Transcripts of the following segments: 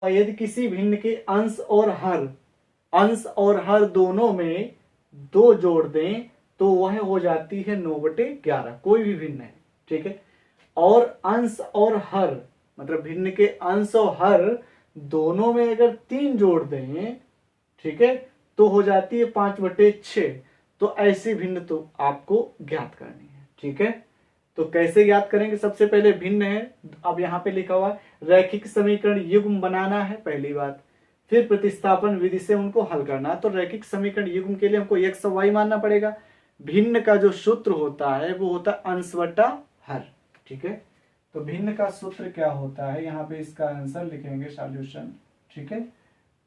यदि किसी भिन्न के अंश और हर दोनों में 2 जोड़ दें तो वह हो जाती है 9/11, कोई भी भिन्न है, ठीक है। और अंश और हर मतलब भिन्न के अंश और हर दोनों में अगर 3 जोड़ दें, ठीक है, तो हो जाती है 5/6। तो ऐसी भिन्न तो आपको ज्ञात करनी है, ठीक है। तो कैसे ज्ञात करेंगे? सबसे पहले भिन्न है, अब यहाँ पे लिखा हुआ है रैखिक समीकरण युग्म बनाना है, पहली बात। फिर प्रतिस्थापन विधि से उनको हल करना। तो रैखिक समीकरण युग्म के लिए हमको x और y मानना पड़ेगा। भिन्न का जो सूत्र होता है वो होता है अंश बटा हर, ठीक है। तो भिन्न का सूत्र क्या होता है, यहाँ पे इसका आंसर लिखेंगे सॉल्यूशन, ठीक है।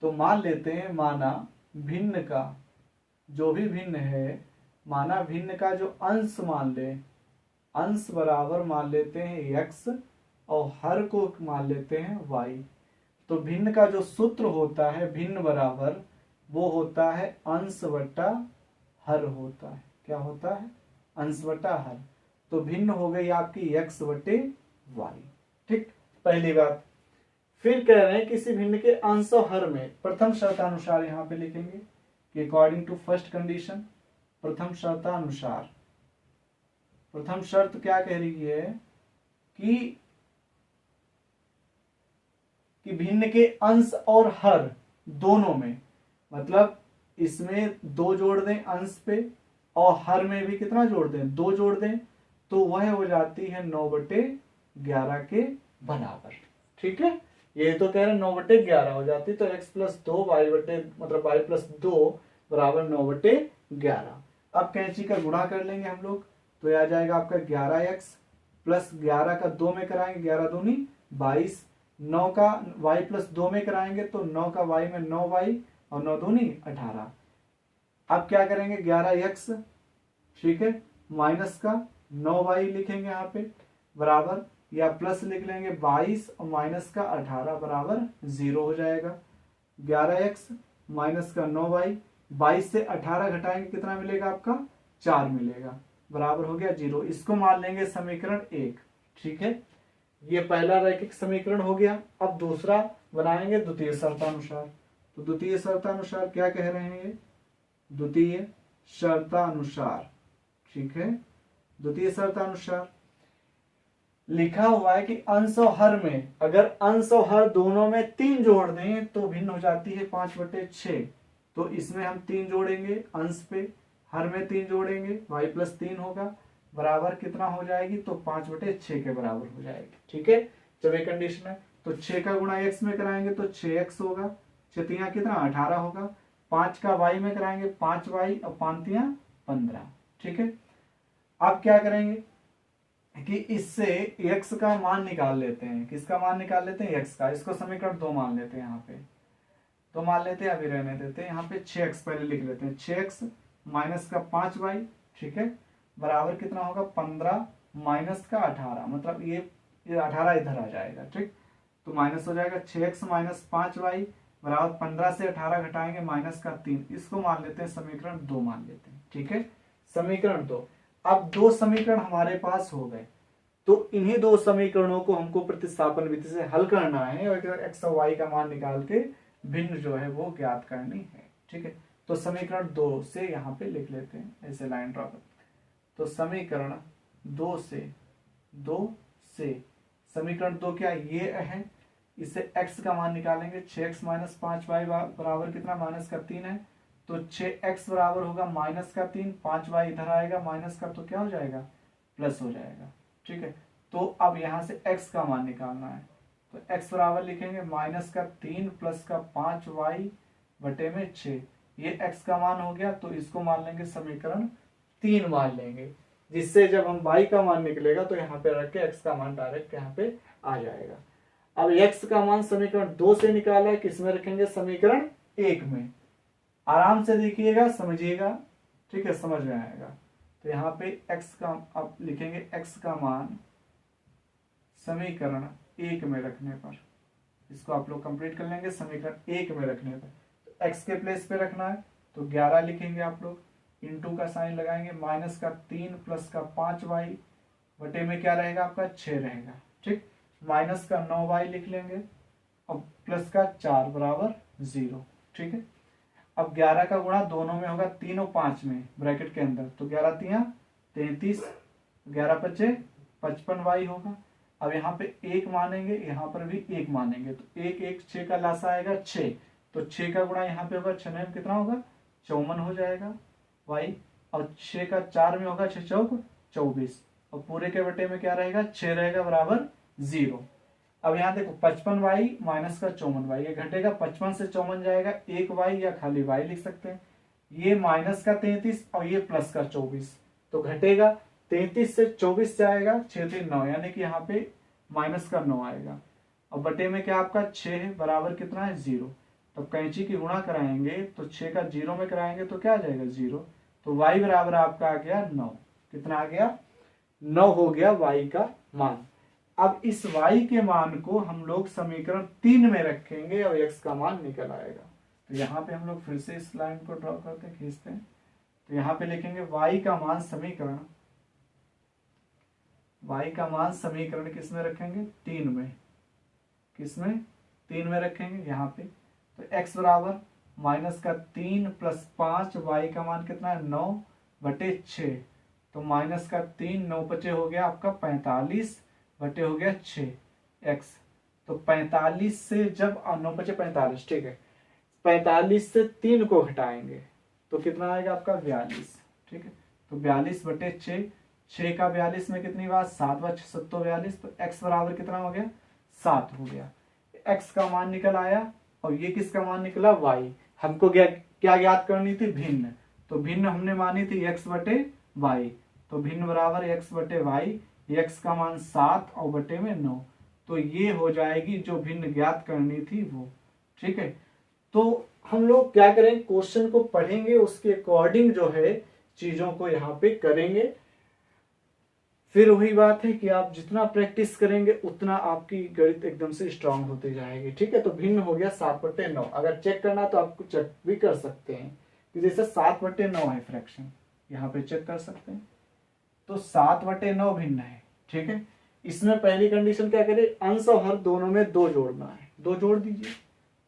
तो मान लेते हैं, माना भिन्न का जो भी भिन्न है, माना भिन्न का जो अंश मान ले, अंश बराबर मान लेते हैं x और हर को मान लेते हैं y। तो भिन्न का जो सूत्र होता है भिन्न बराबर वो होता है अंश बटा हर होता है। क्या होता है? अंश बटा हर। तो भिन्न हो गई आपकी x बटे y, ठीक, पहली बात। फिर कह रहे हैं किसी भिन्न के अंश और हर में प्रथम शर्तानुसार यहाँ पे लिखेंगे कि अकॉर्डिंग टू फर्स्ट कंडीशन, प्रथम शर्तानुसार। प्रथम शर्त क्या कह रही है कि भिन्न के अंश और हर दोनों में, मतलब इसमें 2 जोड़ दें अंश पे और हर में भी कितना जोड़ दें? 2 जोड़ दें, तो वह हो जाती है 9/11 के बराबर, ठीक है। ये तो कह रहे हैं 9/11 हो जाती, तो x + 2 y मतलब y + 2 बराबर 9/11। अब कैंची का गुणा कर लेंगे हम लोग, तो यह आ जाएगा आपका 11x प्लस 11 का 2 में कराएंगे 11 दूनी 22, 9 का y + 2 में कराएंगे तो 9 का y में 9y और 9 दूनी 18। अब क्या करेंगे 11x, ठीक है, माइनस का 9y लिखेंगे यहाँ पे बराबर, या प्लस लिख लेंगे 22 और माइनस का 18 बराबर 0 हो जाएगा। 11x माइनस का 9y, 22 से 18 घटाएंगे कितना मिलेगा आपका? 4 मिलेगा, बराबर हो गया 0। इसको मान लेंगे समीकरण 1, ठीक है। ये पहला रैखिक समीकरण हो गया। अब दूसरा बनाएंगे द्वितीय शर्तानुसार। तो द्वितीय शर्तानुसार क्या कह रहे हैं ये? द्वितीय शर्तानुसार, ठीक है। द्वितीय शर्तानुसार लिखा हुआ है कि अंश और हर में, अगर अंश और हर दोनों में 3 जोड़ दें तो भिन्न हो जाती है 5/6। तो इसमें हम 3 जोड़ेंगे अंश पे, हर में 3 जोड़ेंगे, y + 3 होगा बराबर कितना हो जाएगी? तो 5/6 के बराबर हो जाएगी, ठीक है। जब ये कंडीशन है तो 6 का गुणा x में कराएंगे तो 6x होगा, 6 कितना 18 होगा, 5 का y में कराएंगे 5y और 5 15, ठीक है। अब क्या करेंगे कि इससे x का मान निकाल लेते हैं। किसका मान निकाल लेते हैं? x का। इसको समीकरण 2 मान लेते हैं, यहाँ पे 2 मान लेते हैं, अभी रहने देते हैं। यहाँ पे 6x पहले लिख लेते हैं, 6x माइनस का 5y, ठीक है, बराबर कितना होगा? 15 माइनस का 18, मतलब ये 18 इधर आ जाएगा, ठीक। तो माइनस हो जाएगा 6x माइनस 5y बराबर 15 से 18 घटाएंगे माइनस का 3। इसको मान लेते हैं समीकरण 2 मान लेते हैं, ठीक है, समीकरण 2। अब 2 समीकरण हमारे पास हो गए, तो इन्हीं 2 समीकरणों को हमको प्रतिस्थापन विधि से हल करना है और x और y का मान निकाल के भिन्न जो है वो ज्ञात करनी है, ठीक है। तो समीकरण 2 से यहाँ पे लिख लेते हैं, ऐसे लाइन ड्रॉ कर। तो समीकरण 2 से समीकरण 2 क्या ये है? इससे x का मान निकालेंगे, 6x माइनस 5y बराबर कितना? माइनस का 3 है, तो 6x बराबर होगा माइनस का 3, 5y इधर आएगा माइनस का, तो क्या हो जाएगा? प्लस हो जाएगा, ठीक है। तो अब यहाँ से x का मान निकालना है, तो x बराबर लिखेंगे माइनस का 3 प्लस का 5y बटे में 6। ये x का मान हो गया, तो इसको मान लेंगे समीकरण 3 मान लेंगे, जिससे जब हम y का मान निकलेगा तो यहाँ पे रख के x का मान डायरेक्ट यहाँ पे आ जाएगा। अब x का मान समीकरण 2 से निकाला है, किसमें रखेंगे? समीकरण 1 में। आराम से देखिएगा, समझिएगा, ठीक है, समझ में आएगा। तो यहाँ पे x का अब लिखेंगे, x का मान समीकरण 1 में रखने पर, इसको आप लोग कंप्लीट कर लेंगे समीकरण 1 में रखने पर। तो x के प्लेस पे रखना है, तो 11 लिखेंगे आप लोग, इंटू का साइन लगाएंगे, माइनस का 3 प्लस का 5y बटे में क्या रहेगा आपका? 6 रहेगा, ठीक। माइनस का 9y लिख लेंगे, अब प्लस का 4 बराबर 0। ठीक है, अब 11 का गुणा दोनों में होगा 3 और 5 में ब्रैकेट के अंदर, तो 11 तिया 33, 11 पचे 55y होगा। अब यहाँ पे 1 मानेंगे, यहाँ पर भी 1 मानेंगे, तो 1 1 6 का लासा आएगा 6, तो 6 का गुणा यहाँ पे होगा 6 में कितना होगा 54 हो जाएगा y, और 6 का 4 में होगा 6 चौक 24, और पूरे के बटे में क्या रहेगा 6 रहेगा बराबर 0। अब यहाँ देखो 55y माइनस का 54y, ये घटेगा 55 से 54 जाएगा 1y, या खाली y लिख सकते हैं। ये माइनस का 33 और ये प्लस का 24, तो घटेगा 33 से 24 जाएगा 6 3 9, यानी कि यहाँ पे माइनस का 9 आएगा। और बटे में क्या आपका 6 है, बराबर कितना है 0। तो कैंची की गुणा कराएंगे तो 6 का 0 में कराएंगे तो क्या आ जाएगा 0, तो y बराबर आपका आ गया 9। कितना आ गया 9 हो गया y का मान। अब इस y के मान को हम लोग समीकरण 3 में रखेंगे और x का मान निकल आएगा। तो यहाँ पे हम लोग फिर से इस लाइन को ड्रॉ करते हैं, खींचते हैं, तो यहाँ पे लिखेंगे y का मान समीकरण, y का मान समीकरण किस में रखेंगे 3 में, किसमें 3 में रखेंगे यहाँ पे। तो x बराबर माइनस का 3 प्लस 5, y का मान कितना है 9 बटे 6, तो माइनस का 3 9 बचे हो गया आपका 45 बटे हो गया 6 x। तो 45 से जब 9 बचे 45, ठीक है, 45 से 3 को घटाएंगे तो कितना आएगा आपका 42। ठीक है, तो 42 बटे 6, 6 का 42 में कितनी बात 7 व 6 7 42, तो x बराबर कितना हो गया 7 हो गया। x का मान निकल आया, और ये किसका मान निकला y। हमको क्या ज्ञात करनी थी भिन्न, तो भिन्न हमने मानी थी x बटे y, तो भिन्न बराबर x बटे y, x का मान 7 और बटे में 9, तो ये हो जाएगी जो भिन्न ज्ञात करनी थी वो। ठीक है, तो हम लोग क्या करेंगे क्वेश्चन को पढ़ेंगे, उसके अकॉर्डिंग जो है चीजों को यहाँ पे करेंगे। फिर वही बात है कि आप जितना प्रैक्टिस करेंगे उतना आपकी गणित एकदम से स्ट्रांग होती जाएगी। ठीक है, तो भिन्न हो गया 7/9। अगर चेक करना तो आपको चेक भी कर सकते हैं कि जैसे 7/9 है फ्रैक्शन, यहाँ पे चेक कर सकते हैं, तो 7/9 भिन्न है। ठीक है, इसमें पहली कंडीशन क्या करें, अंश और हर दोनों में 2 जोड़ना है, 2 जोड़ दीजिए,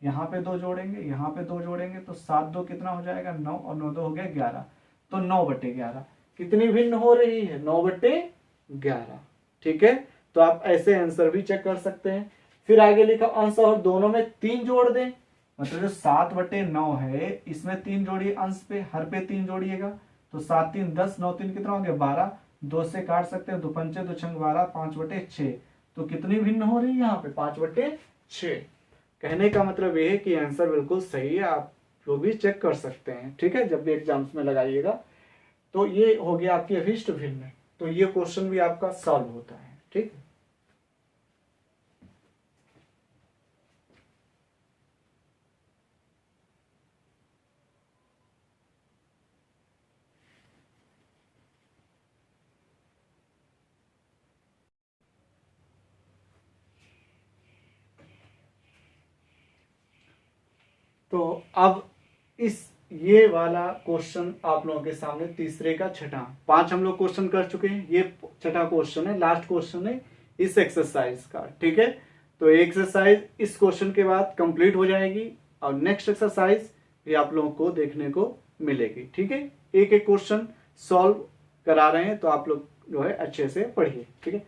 यहाँ पे 2 जोड़ेंगे, यहाँ पे 2 जोड़ेंगे, तो 7 2 कितना हो जाएगा 9, और 9 2 हो गया 11, तो 9/11 कितनी भिन्न हो रही है 9/11। ठीक है, तो आप ऐसे आंसर भी चेक कर सकते हैं। फिर आगे लिखा अंश और दोनों में 3 जोड़ दें, मतलब जो 7/9 है इसमें 3 जोड़िए, अंश पे हर पे 3 जोड़िएगा, तो 7 3 10, 9 3 कितना हो गया 12, 2 से काट सकते हैं, 2 पंचे 2 छंग 12, 5/6, तो कितनी भिन्न हो रही है यहाँ पे 5/6। कहने का मतलब ये है कि आंसर बिल्कुल सही है, आप लोग भी चेक कर सकते हैं। ठीक है, जब भी एग्जाम्स में लगाइएगा, तो ये हो गया आपकी अभिष्ट भिन्न, तो ये क्वेश्चन भी आपका सॉल्व होता है। ठीक है, तो अब ये वाला क्वेश्चन आप लोगों के सामने तीसरे का छठा, 5 हम लोग क्वेश्चन कर चुके हैं, ये छठा क्वेश्चन है, लास्ट क्वेश्चन है इस एक्सरसाइज का। ठीक है, तो एक्सरसाइज इस क्वेश्चन के बाद कंप्लीट हो जाएगी, और नेक्स्ट एक्सरसाइज भी आप लोगों को देखने को मिलेगी। ठीक है, एक एक क्वेश्चन सॉल्व करा रहे हैं, तो आप लोग जो है अच्छे से पढ़िए। ठीक है,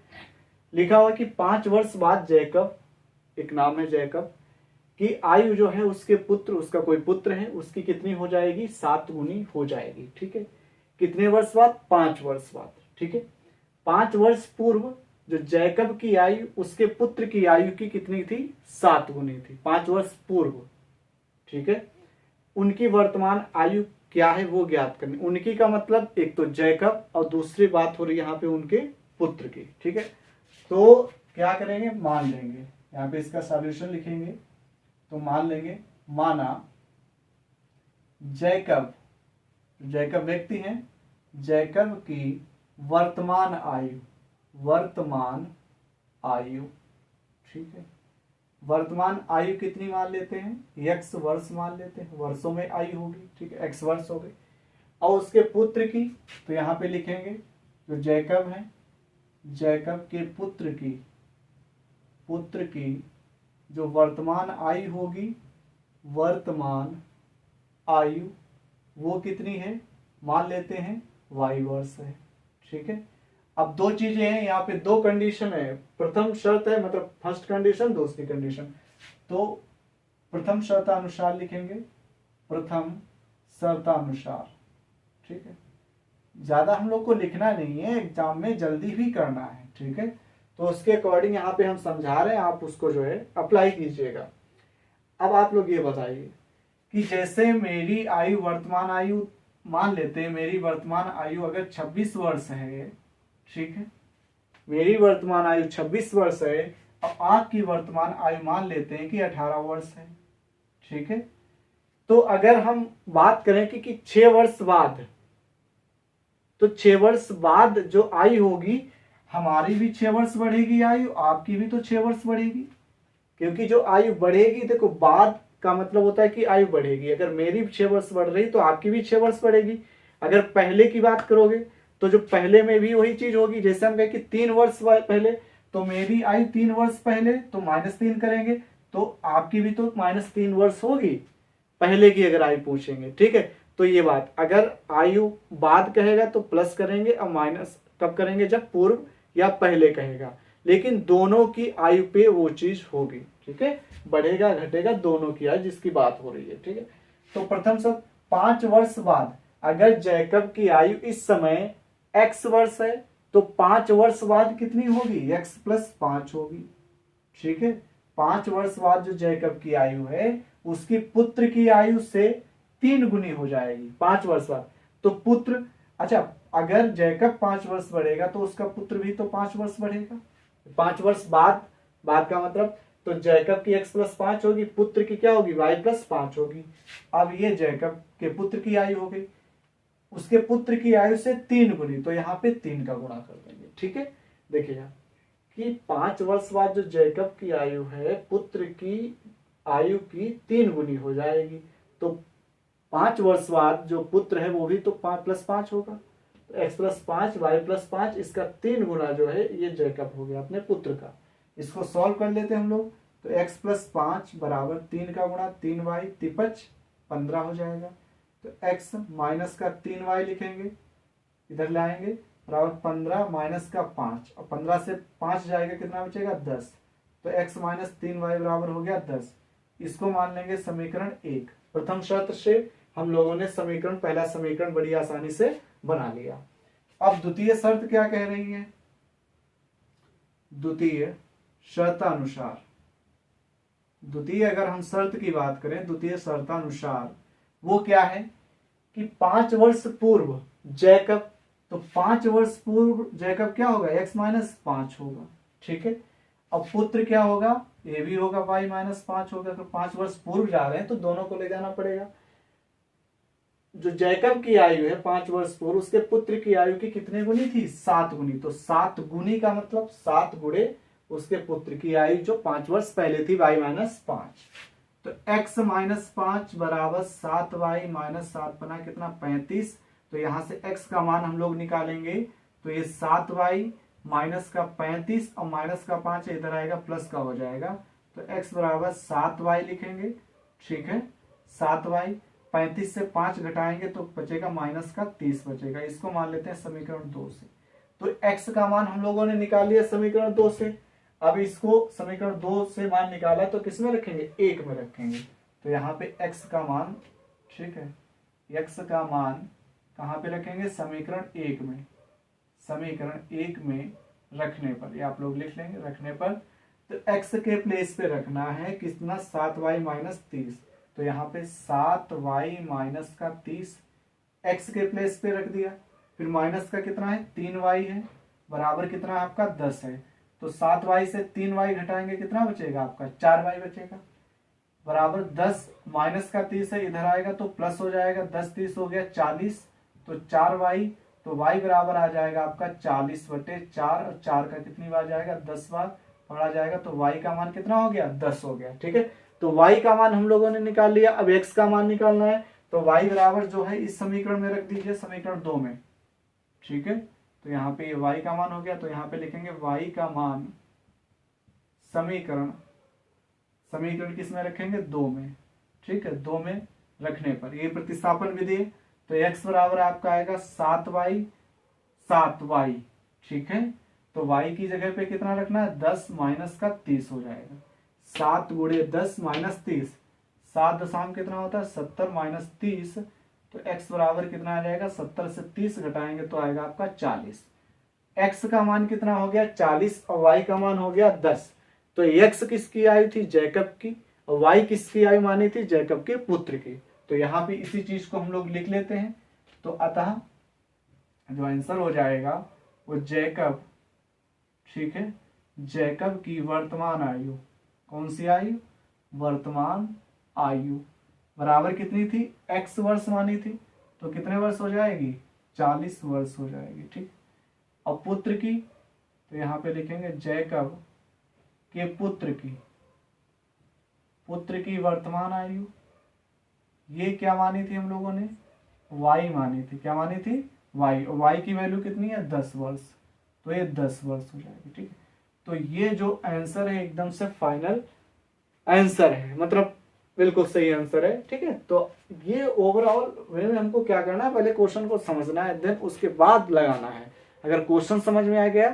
लिखा हुआ कि 5 वर्ष बाद जैकब, एक नाम है जैकब, कि आयु जो है उसके पुत्र, उसका कोई पुत्र है, उसकी कितनी हो जाएगी 7 गुनी हो जाएगी। ठीक है, कितने वर्ष बाद 5 वर्ष बाद। ठीक है, 5 वर्ष पूर्व जो जैकब की आयु उसके पुत्र की आयु की कितनी थी 7 गुनी थी, 5 वर्ष पूर्व। ठीक है, उनकी वर्तमान आयु क्या है वो ज्ञात करनी। उनकी का मतलब एक तो जैकब, और दूसरी बात हो रही है यहाँ पे उनके पुत्र की। ठीक है, तो क्या करेंगे मान लेंगे, यहाँ पे इसका सॉल्यूशन लिखेंगे, तो मान लेंगे माना जैकब, जैकब व्यक्ति हैं, जैकब की वर्तमान आयु, वर्तमान आयु, ठीक है, वर्तमान आयु कितनी मान लेते हैं x वर्ष मान लेते हैं, वर्षों में आयु होगी। ठीक है, x वर्ष हो गई। और उसके पुत्र की, तो यहाँ पे लिखेंगे जो जैकब है, जैकब के पुत्र की जो वर्तमान आयु होगी, वर्तमान आयु वो कितनी है, मान लेते हैं y वर्ष है। ठीक है, अब दो चीजें हैं यहाँ पे, दो कंडीशन है, प्रथम शर्त है मतलब फर्स्ट कंडीशन, दूसरी कंडीशन। तो प्रथम शर्तानुसार लिखेंगे, प्रथम शर्तानुसार। ठीक है, ज्यादा हम लोग को लिखना नहीं है, एग्जाम में जल्दी भी करना है। ठीक है, तो उसके अकॉर्डिंग यहाँ पे हम समझा रहे हैं, आप उसको जो है अप्लाई कीजिएगा। अब आप लोग ये बताइए कि जैसे मेरी आयु, वर्तमान आयु मान लेते हैं, मेरी वर्तमान आयु अगर 26 वर्ष है, ठीक है, मेरी वर्तमान आयु 26 वर्ष है, अब आपकी वर्तमान आयु मान लेते हैं कि 18 वर्ष है। ठीक है, तो अगर हम बात करें कि 6 वर्ष बाद, तो 6 वर्ष बाद जो आयु होगी, हमारी भी 6 वर्ष बढ़ेगी आयु, आपकी भी तो 6 वर्ष बढ़ेगी, क्योंकि जो आयु बढ़ेगी, देखो बाद का मतलब होता है कि आयु बढ़ेगी। अगर मेरी 6 वर्ष बढ़ रही तो आपकी भी 6 वर्ष बढ़ेगी। अगर पहले की बात करोगे तो जो पहले में भी वही चीज होगी, जैसे हम कहें कि 3 वर्ष पहले, तो मेरी आयु 3 वर्ष पहले, तो -3 करेंगे तो आपकी भी तो -3 वर्ष होगी पहले की, अगर आयु पूछेंगे। ठीक है, तो ये बात, अगर आयु बाद कहेगा तो प्लस करेंगे और माइनस कब करेंगे, जब पूर्व या पहले कहेगा, लेकिन दोनों की आयु पे वो चीज होगी। ठीक है, बढ़ेगा घटेगा दोनों की आयु जिसकी बात हो रही है। ठीक है, तो प्रथम सब 5 वर्ष बाद, अगर जैकब की आयु इस समय x वर्ष है, तो 5 वर्ष बाद कितनी होगी, x + 5 होगी। ठीक है, 5 वर्ष बाद जो जैकब की आयु है, उसकी पुत्र की आयु से 3 गुनी हो जाएगी 5 वर्ष बाद। तो पुत्र, अच्छा, अगर जैकब 5 वर्ष बढ़ेगा तो उसका पुत्र भी तो 5 वर्ष बढ़ेगा। 5 वर्ष बाद का मतलब, तो जैकब की x + 5 होगी, पुत्र की क्या होगी, y + 5 होगी। अब ये जैकब के पुत्र की आयु हो गई, उसके पुत्र की आयु से 3 गुनी, तो यहाँ पे 3 का गुणा कर देंगे। ठीक है, देखिएगा कि 5 वर्ष बाद जो जैकब की आयु है, पुत्र की आयु की 3 गुनी हो जाएगी। तो 5 वर्ष बाद जो पुत्र है वो भी तो 5 + 5 होगा, तो x + 5 y + 5, इसका 3 गुना जो है ये जैकब हो गया अपने पुत्र का। इसको सॉल्व कर लेते हैं हम लोग, तो x + 5 बराबर 3 का गुणा 3y, 53 15 हो जाएगा। तो x माइनस का 3y लिखेंगे, इधर लाएंगे, बराबर 15 माइनस का 5, और 15 से 5 जाएगा, कितना बचेगा 10। तो x - 3y बराबर हो गया 10। इसको मान लेंगे समीकरण 1। प्रथम शर्त से हम लोगों ने समीकरण, पहला समीकरण बड़ी आसानी से बना लिया। अब द्वितीय शर्त क्या कह रही है, द्वितीय शर्तानुसार, द्वितीय अगर हम शर्त की बात करें, द्वितीय शर्तानुसार वो क्या है कि 5 वर्ष पूर्व जैकब, तो 5 वर्ष पूर्व जैकब क्या होगा, x - 5 होगा। ठीक है, अब पुत्र क्या होगा, ये भी होगा y - 5 होगा। तो 5 वर्ष पूर्व जा रहे हैं तो दोनों को ले जाना पड़ेगा। जो जैकब की आयु है 5 वर्ष पूर्व, उसके पुत्र की आयु की कितने गुनी थी, 7 गुनी। तो 7 गुनी का मतलब 7 गुणे उसके पुत्र की आयु जो 5 वर्ष पहले थी, y - 5। तो x - 5 बराबर 7y - 7 बना कितना, 35। तो यहां से x का मान हम लोग निकालेंगे, तो ये 7y माइनस का 35 और माइनस का 5 इधर आएगा, प्लस का हो जाएगा। तो x बराबर 7y लिखेंगे। ठीक है, 7y, 35 से 5 घटाएंगे तो बचेगा माइनस का 30 बचेगा। इसको मान लेते हैं समीकरण 2 से। तो x का मान हम लोगों ने निकाल लिया समीकरण 2 से। अब इसको समीकरण 2 से मान निकाला तो किस में रखेंगे, 1 में रखेंगे। तो यहाँ पे x का मान, ठीक है, x का मान कहाँ पे रखेंगे, समीकरण 1 में। समीकरण 1 में रखने पर, ये आप लोग लिख लेंगे, रखने पर तो x के प्लेस पे रखना है कितना, 7y - 30। तो यहाँ पे 7y माइनस का 30 x के प्लेस पे रख दिया। फिर माइनस का कितना है, 3y है, बराबर कितना है आपका 10 है। तो 7y से 3y घटाएंगे, कितना बचेगा आपका, 4y बचेगा, बराबर 10 माइनस का 30 है, इधर आएगा तो प्लस हो जाएगा, 10 30 हो गया 40। तो 4y, तो y बराबर आ जाएगा आपका 40/4, और 4 का कितनी बार जाएगा, 10 बार, और आ जाएगा। तो y का मान कितना हो गया, 10 हो गया। ठीक है, तो y का मान हम लोगों ने निकाल लिया। अब x का मान निकालना है, तो y बराबर जो है इस समीकरण में रख दीजिए, समीकरण 2 में। ठीक है, तो यहाँ पे y का मान हो गया, तो यहाँ पे लिखेंगे y का मान, समीकरण समीकरण किस में रखेंगे, 2 में, ठीक है, 2 में रखने पर ये प्रतिस्थापन विधि है। तो x बराबर आपका आएगा 7y, ठीक है। तो y की जगह पे कितना रखना है, 10 माइनस का 30 हो जाएगा। 7 गुणे 10 माइनस 30, 7 दशमलव कितना होता है, 70 माइनस 30। तो x बराबर कितना आ जाएगा, 70 से 30 घटाएंगे तो आएगा आपका 40। x का मान कितना हो गया, 40, और y का मान हो गया 10। तो x किसकी आयु थी, जैकब की, और y किसकी आयु मानी थी, जैकब के पुत्र की। तो यहाँ पे इसी चीज को हम लोग लिख लेते हैं। तो अतः जो आंसर हो जाएगा वो जैकब, ठीक है, जैकब की वर्तमान आयु, कौन सी आयु, वर्तमान आयु बराबर कितनी थी, x वर्ष मानी थी, तो कितने वर्ष हो जाएगी, 40 वर्ष हो जाएगी, ठीक। और पुत्र की, तो यहाँ पे लिखेंगे जैकब के पुत्र की वर्तमान आयु, ये क्या मानी थी हम लोगों ने, y मानी थी, क्या मानी थी, y, और y की वैल्यू कितनी है, 10 वर्ष, तो ये 10 वर्ष हो जाएगी, ठीक है। तो ये जो आंसर है एकदम से फाइनल आंसर है, मतलब बिल्कुल सही आंसर है, ठीक है। तो ये ओवरऑल वे में हमको क्या करना है, पहले क्वेश्चन को समझना है, देन उसके बाद लगाना है। अगर क्वेश्चन समझ में आ गया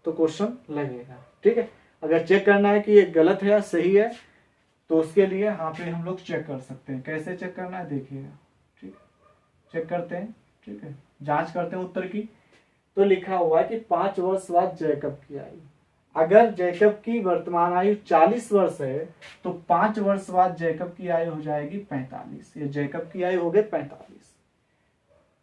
तो क्वेश्चन लगेगा, ठीक है। अगर चेक करना है कि ये गलत है या सही है, तो उसके लिए यहाँ पे हम लोग चेक कर सकते हैं। कैसे चेक करना है देखिएगा, ठीक, चेक करते हैं, ठीक है, जांच करते हैं उत्तर की। तो लिखा हुआ है कि 5 वर्ष बाद जैकब की आयु, अगर जैकब की वर्तमान आयु 40 वर्ष है तो 5 वर्ष बाद जैकब की आयु हो जाएगी 45, ये जैकब की आयु हो गई 45।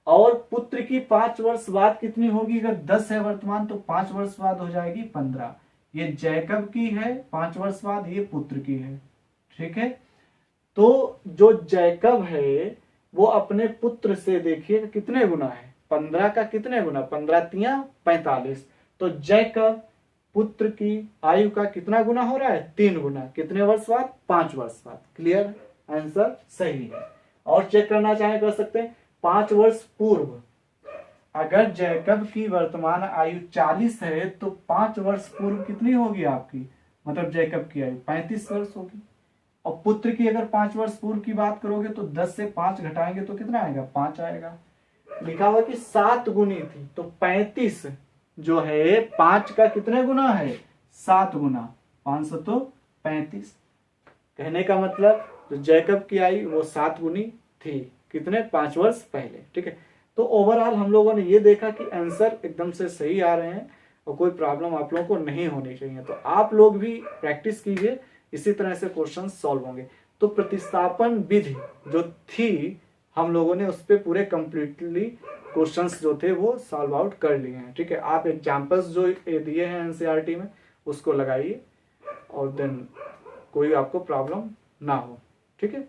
और पुत्र की 5 वर्ष बाद कितनी होगी, अगर 10 है वर्तमान तो 5 वर्ष बाद हो जाएगी 15। ये जैकब की है 5 वर्ष बाद, ये पुत्र की है, ठीक है। तो जो जैकब है वो अपने पुत्र से देखिए कितने गुना है, 15 का कितने गुना, 15 तिया 45। तो जैकब पुत्र की आयु का कितना गुना हो रहा है, 3 गुना, कितने वर्ष बाद, 5 वर्ष बाद। क्लियर, आंसर सही है। और चेक करना चाहे कर सकते हैं, 5 वर्ष पूर्व, अगर जैकब की वर्तमान आयु 40 है तो 5 वर्ष पूर्व कितनी होगी आपकी, मतलब जैकब की आयु 35 वर्ष होगी। और पुत्र की अगर 5 वर्ष पूर्व की बात करोगे तो 10 से 5 घटाएंगे तो कितना आएगा, 5 आएगा। लिखा हुआ कि 7 गुनी थी, तो 35 जो है 5 का कितने गुना है, 7 गुना, 500 तो 35। कहने का मतलब जो जैकब की आयु वो 7 गुनी थी, कितने, 5 वर्ष पहले, ठीक है। तो ओवरऑल हम लोगों ने ये देखा कि आंसर एकदम से सही आ रहे हैं और कोई प्रॉब्लम आप लोगों को नहीं होनी चाहिए। तो आप लोग भी प्रैक्टिस कीजिए, इसी तरह से क्वेश्चन सॉल्व होंगे। तो प्रतिस्थापन विधि जो थी हम लोगों ने उस पर पूरे कंप्लीटली क्वेश्चंस जो थे वो सॉल्व आउट कर लिए हैं, ठीक है। आप एग्जाम्पल्स जो दिए हैं एनसीईआरटी में उसको लगाइए और देन कोई आपको प्रॉब्लम ना हो, ठीक है।